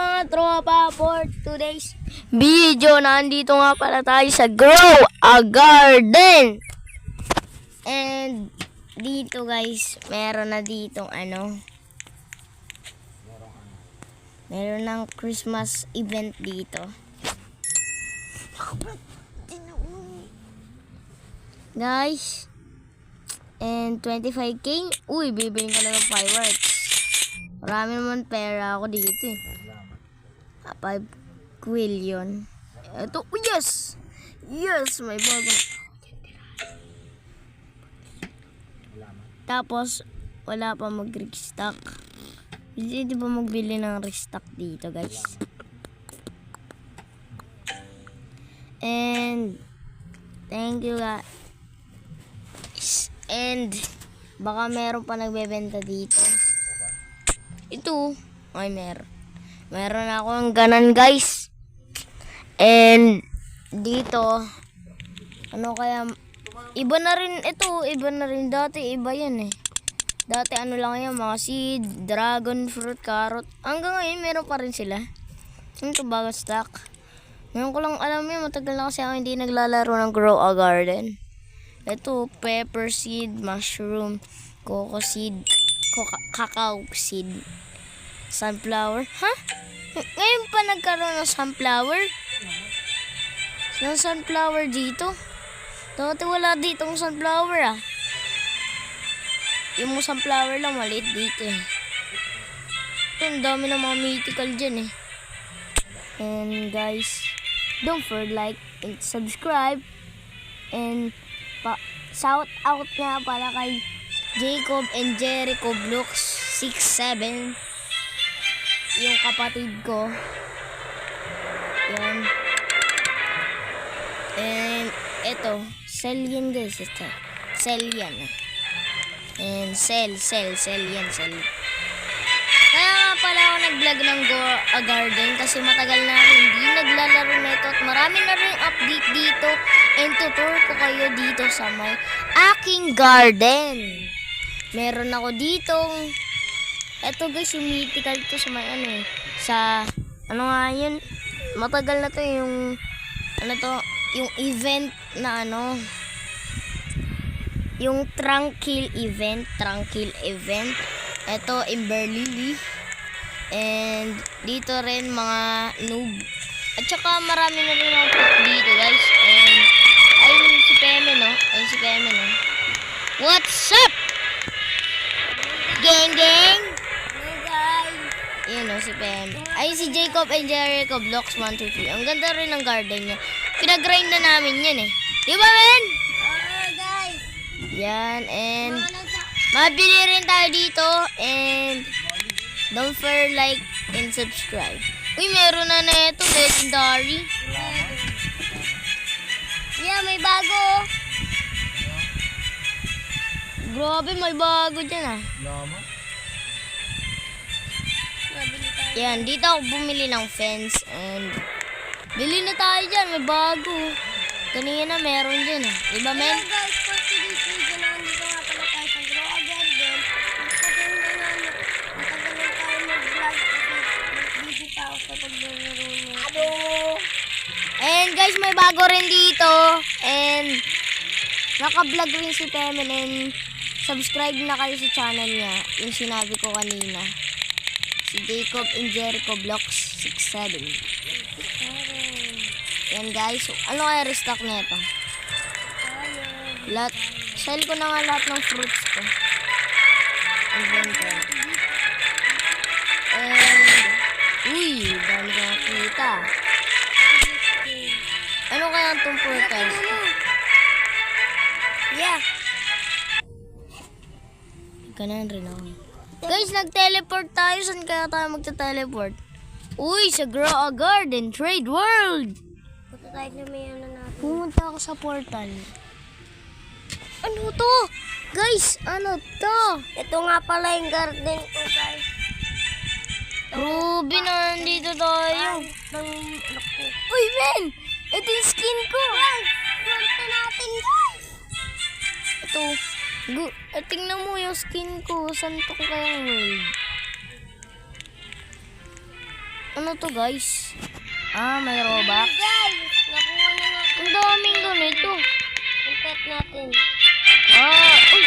mga tropa, for today's video, nandito nga pala tayo sa Grow a Garden. And dito guys, meron na ditong meron ng Christmas event dito. Guys, and 25k, uy, bibili ka lang ng fireworks. Marami naman pera ako dito eh. 5 quillion. Ito, oh yes! Yes, may bago. Tapos, wala pa mag-restock. Hindi ba magbili ng restock dito, guys? And, thank you guys. And, baka meron pa nagbebenta dito. Ito, ay meron. Meron ako ang ganan guys. And dito, ano kaya, iba na rin ito, iba na rin dati, iba yan eh. Dati ano lang yan, mga seed, dragon fruit, carrot. Hanggang ngayon meron pa rin sila. Ito bago stock. Ngayon ko lang alam yun, matagal na kasi ako hindi naglalaro ng Grow a Garden. Ito, pepper seed, mushroom, coco seed, cacao seed, sunflower. Ha? Ngayon pa nagkaroon ng sunflower? Ng sunflower dito? Dati wala ditong sunflower ah. Yung sunflower lang maliit dito eh. Ang dami ng mga mythical dyan eh. And guys, don't forget like and subscribe. And shout out nga pala kay Jacob and Jericho Blocks 67, yung kapatid ko. Yan. And ito, sell yan guys. Ito, sell yan. And sell yan. Kaya nga pala ako nag-vlog ng Grow a Garden kasi matagal na ako hindi naglalaro na ito. At marami na rin update dito. And tutur ko kayo dito sa may aking garden. Meron ako ditong, eto guys, yung mythical to sa may sa, nga yun, matagal na to yung, yung event na yung tranquil event. Eto, Ember Lily. And dito rin mga noob. At saka marami na rin mga put dito guys. And ayun si Peme no. What's up? Gang! Hello guys! Ayun o si Peme. Ayun si Jacob and Jericho Blocks 1, 2, 3. Ang ganda rin ng garden niya. Pinag-grind na namin yan eh. Di ba men? Oo guys! Yan and mabili rin tayo dito. And don't forget like and subscribe. Uy, meron na ito, legendary. Yeah, may bago. Grabe, may bago dyan ah. Yan, dito ako bumili ng fence. And bili na tayo dyan, may bago. Kanina meron dyan ah. Diba men? Hello guys, for today's video na nandito nga pala tayo sa Grow a Garden. Matagal tayo mag-vlog kasi busy pa ako sa paglalaro niya. And guys, may bago rin dito. And naka-vlog rin si Temen. And subscribe na kayo sa channel niya. Yung sinabi ko kanina. Si Jacob and Jericho Blocks 67. Yan guys. Ano kaya restock nito? Lahat. Sell ko na nga lahat ng fruits ko. And uy, dami ko nakita. Ano kaya itong portals? Yeah. Ganan rin ako. Guys, nag-teleport tayo. Saan kaya tayo magta-teleport? Uy, sa Grow a Garden Trade World. Punta tayo na may natin. Pumunta ako sa portal. Ano to? Guys, ano to? Ito nga pala yung garden ko, guys. Ruby na nandito tayo. Uy, Ben! Ito yung skin ko. Punta natin, guys. Ito. Tingnan mo yung skin ko. Saan to ko kaya world? Ano to guys? May Robux. Guys, nakuha na natin Ang daming ganito. yung pet natin. Uy.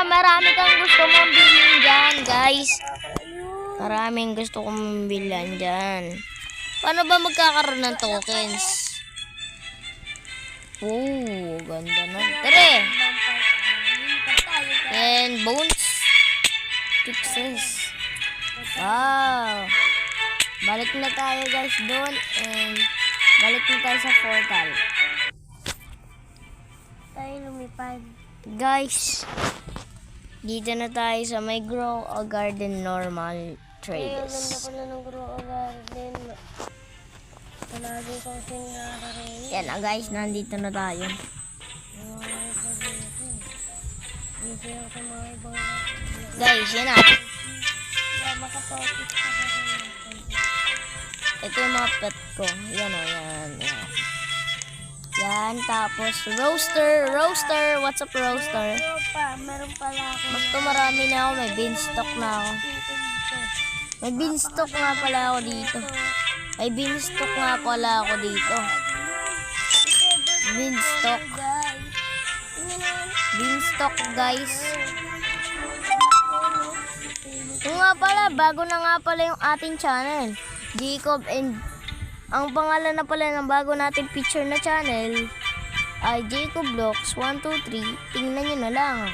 Marami kang gusto mong bilhin dyan, guys. Maraming gusto kong bilhin dyan. Paano ba magkakaroon ng tokens? Oh, ganda na. Tere! And bones. Fixes. Wow. Balik na tayo guys doon. And balik na tayo sa portal. Tayo lumipad. Guys, dito na tayo sa may grow a garden normal Ay, ang ganda trades. pala ng grow a garden. Palagi kong sinararin. Yan na guys, nandito na tayo. Hindi ako sa mga ibang Guys, yan na. makapokis ka pa rin. Ito yung mga pet ko. Yan o, yan. Yan, tapos roaster. What's up, roaster? Meron pala ako. Basta marami na ako. May beanstalk na ako. May beanstalk nga pala ako dito. May beanstalk nga pala ako dito. Beanstalk. Beanstalk, guys. Yung nga pala, bago na nga pala yung ating channel. Jacob and... Ang pangalan na pala ng bago nating picture na channel ay Jacob Vlogs 123. Tingnan nyo na lang.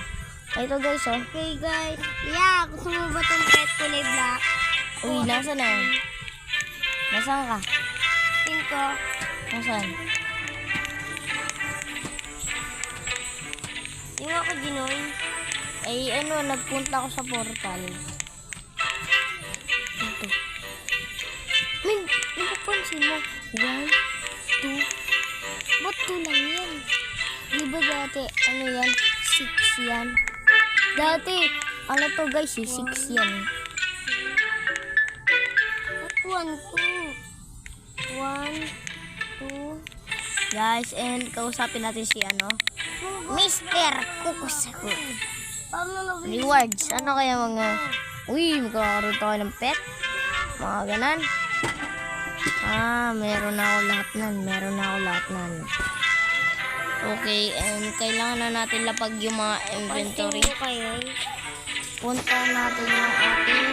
Ito guys, oh. Okay guys. Yeah, gusto mo ba itong pet kulay black? Uy, nasa na? Nasaan ka? Pinko. Nasaan? Yung ako ginoy. Ay, nagpunta ako sa portal. Ito. Min, napapansin mo? 1, 2. Ba't 2 lang yan? Di ba dati, yan? 6 yan. Dati, to guys, 6 yan. Ba't 1, 2? 1, 2. Guys, and kausapin natin si Mr. Kukusaku. Paano na Rewards. Ano kaya mga... Uy, magkakaroon tayo ng pet. Mga ganan. Meron na ako lahat nan. Okay, and kailangan na natin lapag yung mga inventory. Punta natin yung ating...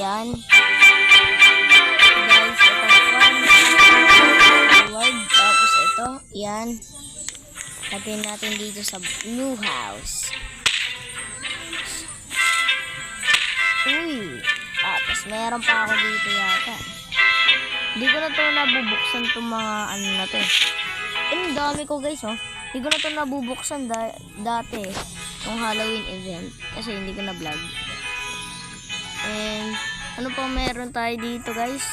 Yan. Guys, ito farm. Reward. Tapos ito. Yan. Lagyan natin dito sa new house. Uy. Tapos meron pa ako dito yata. Hindi ko na to nabubuksan itong mga na to eh. Ang dami ko guys oh. Hindi ko na to nabubuksan dati yung Halloween event. Kasi hindi ko na vlog. And ano pa meron tayo dito guys?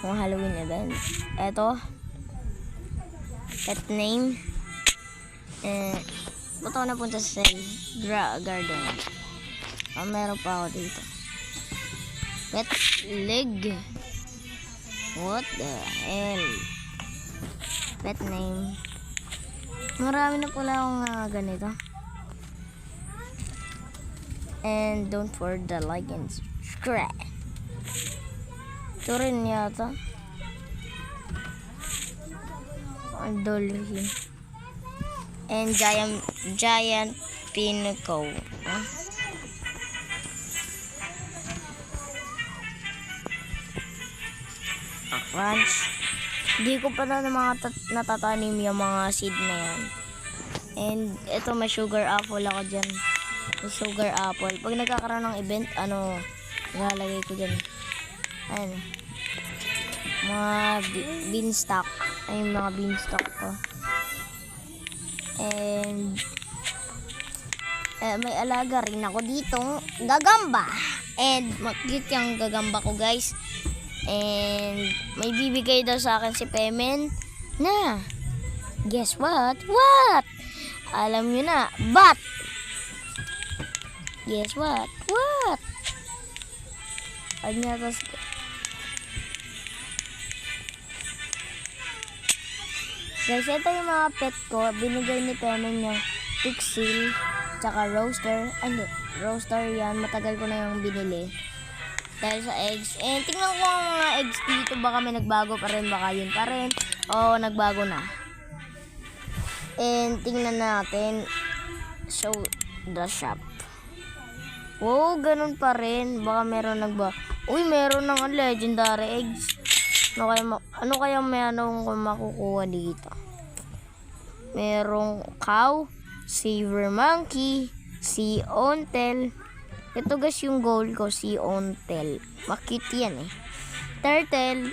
Yung Halloween event. Eto. Pet name. Ba't ako napunta sa garden? Meron pa ako dito. Pet leg. What the hell? Pet name. Marami na pala akong ganito. And don't forget the like and subscribe. Ito rin yata. Dolphin. And giant pinnacle. Ranch. Hindi ko pa na natatanim yung mga seed na yan. And ito may sugar apple ako dyan. May sugar apple. Pag nagkakaroon ng event, lalagay ko dyan. Ayan. Mga beanstalk. Ay, mga beanstalk ko. And may alaga rin ako dito. Gagamba. And mag-cute yung gagamba ko guys. And may bibigay daw sa akin si Pemen na guess what? What? Alam nyo na. But guess what? What? Guys, ito yung mga pet ko. Binigay ni Pemen niya Pixel, tsaka Roaster. roaster yan. Matagal ko na yung binili. Dahil sa eggs. And tingnan ko ang mga eggs dito. Baka may nagbago pa rin. Baka yun pa rin. O nagbago na. And tingnan natin. Show the shop. Oh, ganun pa rin. Baka meron Uy, meron ng legendary eggs. Ano kaya may makukuha dito? Merong cow, silver monkey, sea ontel. Ito guys yung goal ko, sea ontel. Makit yan eh. Turtle,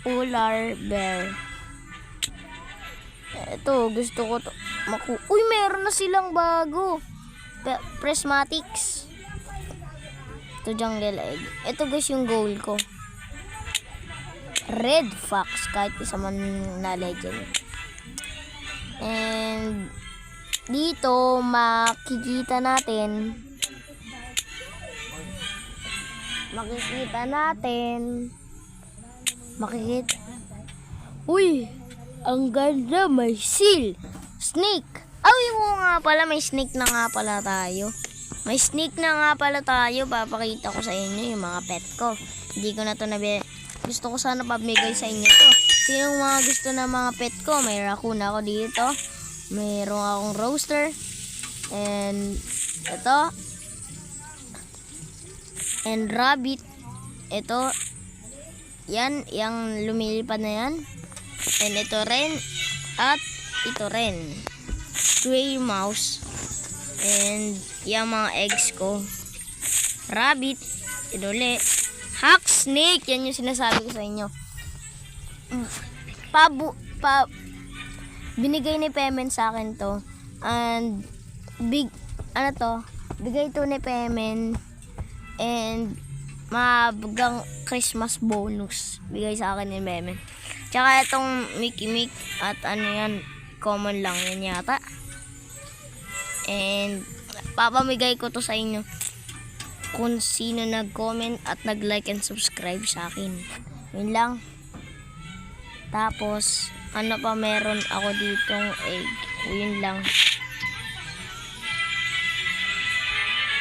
polar bear. Ito, gusto ko to. Uy, meron na silang bago. Prismatics. Ito jungle egg. Ito guys yung goal ko. Red fox, kahit isa man na legend. And dito makikita natin uy, ang ganda, may seal, snake. Ay, oo nga pala, may snake na nga pala tayo. Papakita ko sa inyo yung mga pet ko. Hindi ko na to gusto ko sana pabigay sa inyo to. Sinong mga gusto na mga pet ko? May raccoon ako dito. Mayroong akong roaster. And ito. And rabbit. Ito. Yan. Yang lumilipad na yan. And ito rin. At ito rin. Stray mouse. And yung mga eggs ko. Rabbit. Ito ulit. Hack snake. Yan yung sinasabi ko sa inyo. Binigay ni Pemen sa akin to. And bigay to ni Pemen. And mabagang Christmas bonus. Bigay sa akin ni Pemen. Tsaka itong Mickey Mick at yan, common lang yan yata. And papamigay ko to sa inyo kung sino nag-comment at nag-like and subscribe sa akin. Yun lang. Tapos, meron ako ditong egg. Yun lang.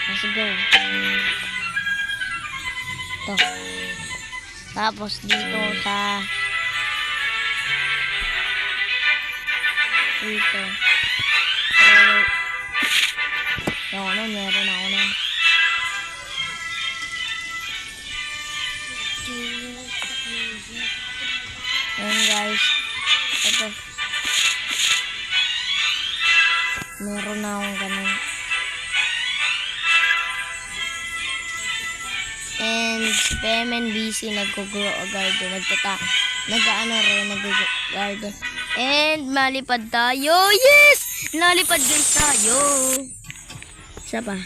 Let's go. Ito. Tapos, dito sa dito. Meron ako na. Ayan guys. Ito. Meron na akong ganun. And si Pemen busy nag-grow a garden. Nag-garden. And malipad tayo. Yes! Nalipad guys tayo. Isa pa.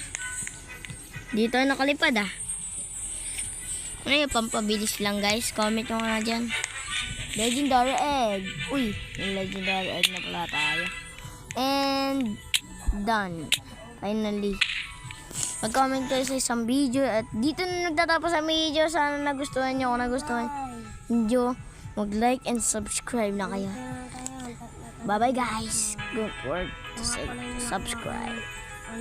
Dito nakalipad ah. Ano yung pampabilis lang guys? Comment nyo nga dyan. Legendary egg. Uy, yung legendary egg na pala tayo. And done. Finally. Mag-comment kayo sa isang video. At dito na nagtatapos ang video. Sana nagustuhan nyo. Kung nagustuhan nyo, mag-like and subscribe na kayo. Bye bye guys. Don't forget to subscribe.